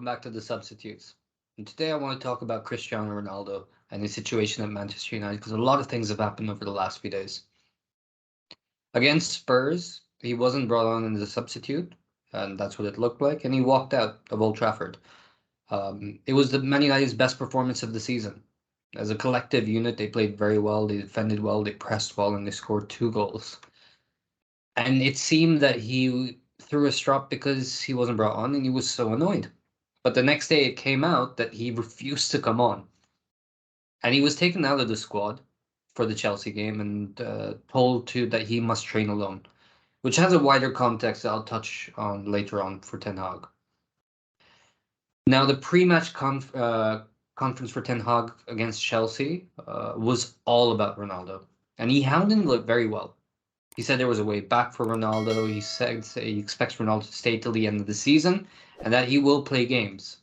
welcome back to the Substitutes. And today I want to talk about Cristiano Ronaldo and his situation at Manchester United because a lot of things have happened over the last few days. Against Spurs, he wasn't brought on as a substitute, and that's what it looked like, and he walked out of Old Trafford. It was the Man United's best performance of the season. As a collective unit, they played very well, they defended well, they pressed well, and they scored 2 goals. And it seemed that he threw a strop because he wasn't brought on and he was so annoyed. But the next day it came out that he refused to come on. And he was taken out of the squad for the Chelsea game and told to that he must train alone, which has a wider context that I'll touch on later on for Ten Hag. Now, the pre-match conference for Ten Hag against Chelsea was all about Ronaldo. And he handled it very well. He said there was a way back for Ronaldo. He said he expects Ronaldo to stay till the end of the season and that he will play games.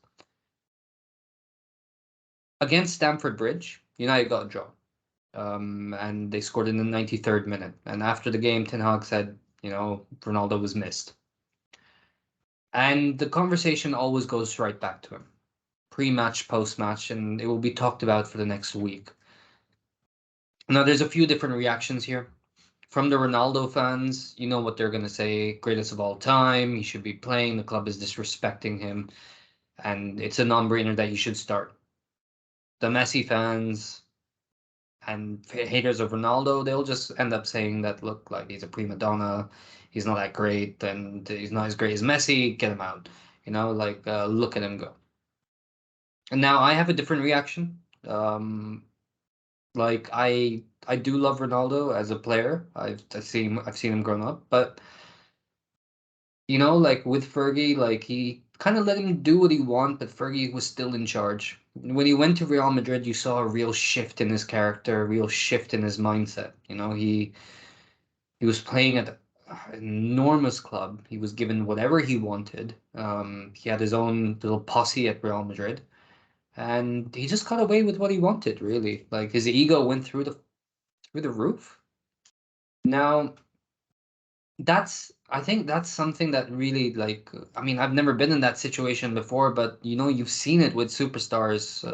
Against Stamford Bridge, United got a draw. And they scored in the 93rd minute. And after the game, Ten Hag said, Ronaldo was missed. And the conversation always goes right back to him. Pre-match, post-match, and it will be talked about for the next week. Now, there's a few different reactions here. From the Ronaldo fans, you know what they're going to say. Greatest of all time. He should be playing. The club is disrespecting him. And it's a non-brainer that he should start. The Messi fans and haters of Ronaldo, they'll just end up saying that, look, like he's a prima donna. He's not that great. And he's not as great as Messi. Get him out. Look at him go. And now I have a different reaction. I do love Ronaldo as a player. I've seen him grown up, but with Fergie, he kind of let him do what he wanted, but Fergie was still in charge. When he went to Real Madrid, you saw a real shift in his character, a real shift in his mindset. He was playing at an enormous club. He was given whatever he wanted. He had his own little posse at Real Madrid. And he just got away with what he wanted, really. Like his ego went through the roof. Now, I think that's something that really I've never been in that situation before, but you've seen it with superstars,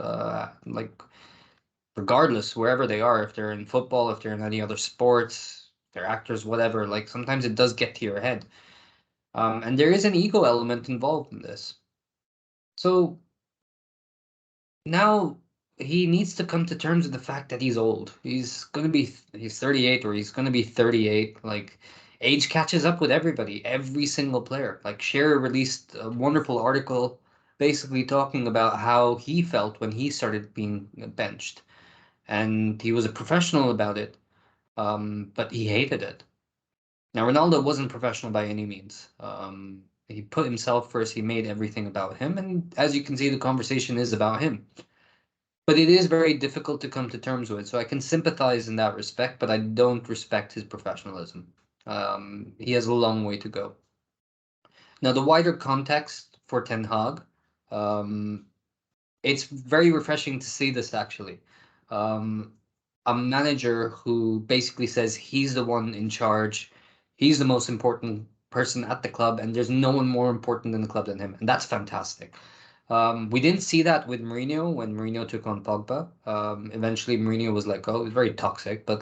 regardless wherever they are, if they're in football, if they're in any other sports, they're actors, whatever. Like sometimes it does get to your head, and there is an ego element involved in this. So now he needs to come to terms with the fact that he's old. He's 38 or he's gonna be 38. Like age catches up with everybody, every single player. Like Shearer released a wonderful article basically talking about how he felt when he started being benched. And he was a professional about it, but he hated it. Now Ronaldo wasn't professional by any means. He put himself first, he made everything about him, and as you can see, the conversation is about him. But it is very difficult to come to terms with. So I can sympathize in that respect, but I don't respect his professionalism. He has a long way to go. Now, the wider context for Ten Hag, it's very refreshing to see this actually. A manager who basically says he's the one in charge, he's the most important person at the club, and there's no one more important in the club than him. And that's fantastic. We didn't see that with Mourinho when Mourinho took on Pogba. Eventually Mourinho was like, oh, it was very toxic, but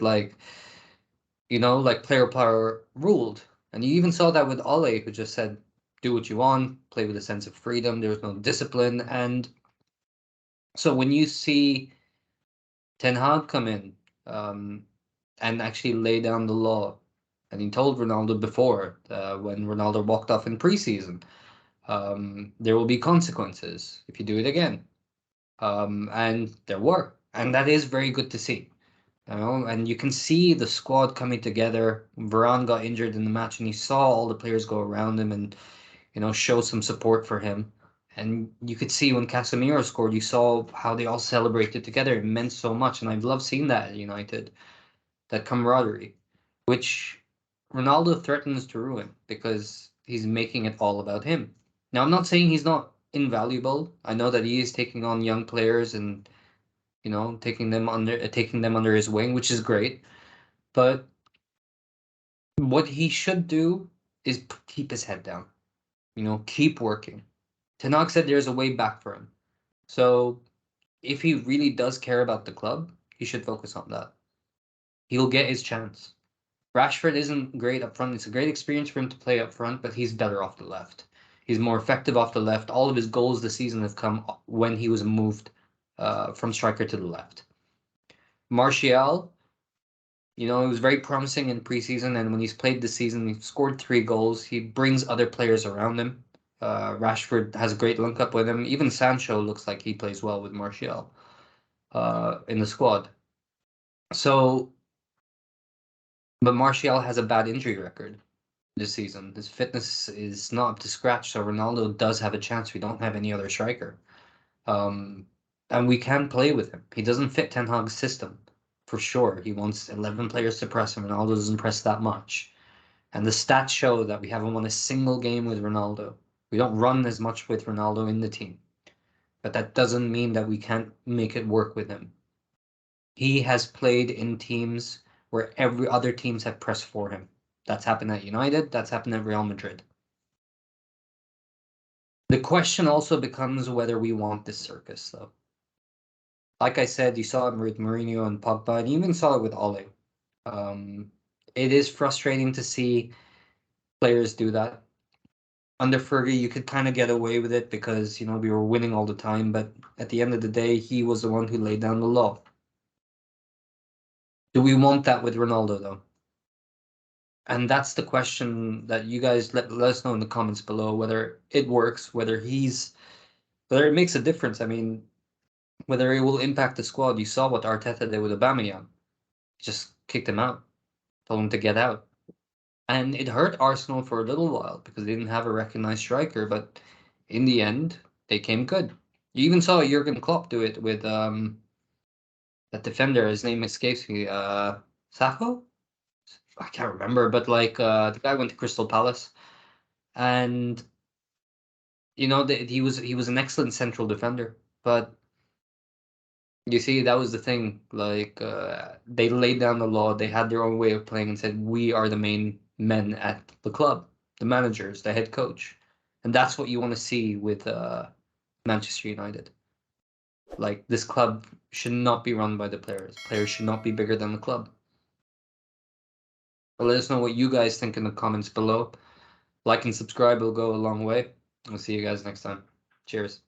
player power ruled. And you even saw that with Ole, who just said, do what you want, play with a sense of freedom. There was no discipline. And so when you see Ten Hag come in and actually lay down the law, and he told Ronaldo before, when Ronaldo walked off in preseason, there will be consequences if you do it again. And there were. And that is very good to see. And you can see the squad coming together. Varane got injured in the match, and you saw all the players go around him and, show some support for him. And you could see when Casemiro scored, you saw how they all celebrated together. It meant so much. And I've loved seeing that at United, that camaraderie, which Ronaldo threatens to ruin because he's making it all about him. Now, I'm not saying he's not invaluable. I know that he is taking on young players and, taking them under his wing, which is great. But what he should do is keep his head down, keep working. Ten Hag said there's a way back for him. So if he really does care about the club, he should focus on that. He'll get his chance. Rashford isn't great up front. It's a great experience for him to play up front, but he's better off the left. He's more effective off the left. All of his goals this season have come when he was moved from striker to the left. Martial, he was very promising in preseason, and when he's played this season, he's scored 3 goals. He brings other players around him. Rashford has a great link up with him. Even Sancho looks like he plays well with Martial in the squad. So, but Martial has a bad injury record this season. His fitness is not up to scratch, so Ronaldo does have a chance. We don't have any other striker. And we can play with him. He doesn't fit Ten Hag's system, for sure. He wants 11 players to press him. Ronaldo doesn't press that much. And the stats show that we haven't won a single game with Ronaldo. We don't run as much with Ronaldo in the team. But that doesn't mean that we can't make it work with him. He has played in teams where every other teams have pressed for him. That's happened at United. That's happened at Real Madrid. The question also becomes whether we want this circus, though. Like I said, you saw it with Mourinho and Pogba, and you even saw it with Ole. It is frustrating to see players do that. Under Fergie, you could kind of get away with it because, we were winning all the time, but at the end of the day, he was the one who laid down the law. Do we want that with Ronaldo, though? And that's the question that you guys let us know in the comments below, whether it works, whether it makes a difference. I mean, whether it will impact the squad. You saw what Arteta did with Aubameyang. Just kicked him out, told him to get out. And it hurt Arsenal for a little while because they didn't have a recognized striker, but in the end, they came good. You even saw Jurgen Klopp do it with that defender. His name escapes me. Sacco? I can't remember, but the guy went to Crystal Palace, and he was an excellent central defender. But you see, that was the thing. They laid down the law. They had their own way of playing and said, "We are the main men at the club, the managers, the head coach," and that's what you want to see with Manchester United. Like, this club should not be run by the players. Players should not be bigger than the club. But let us know what you guys think in the comments below. Like and subscribe will go a long way. I'll see you guys next time. Cheers.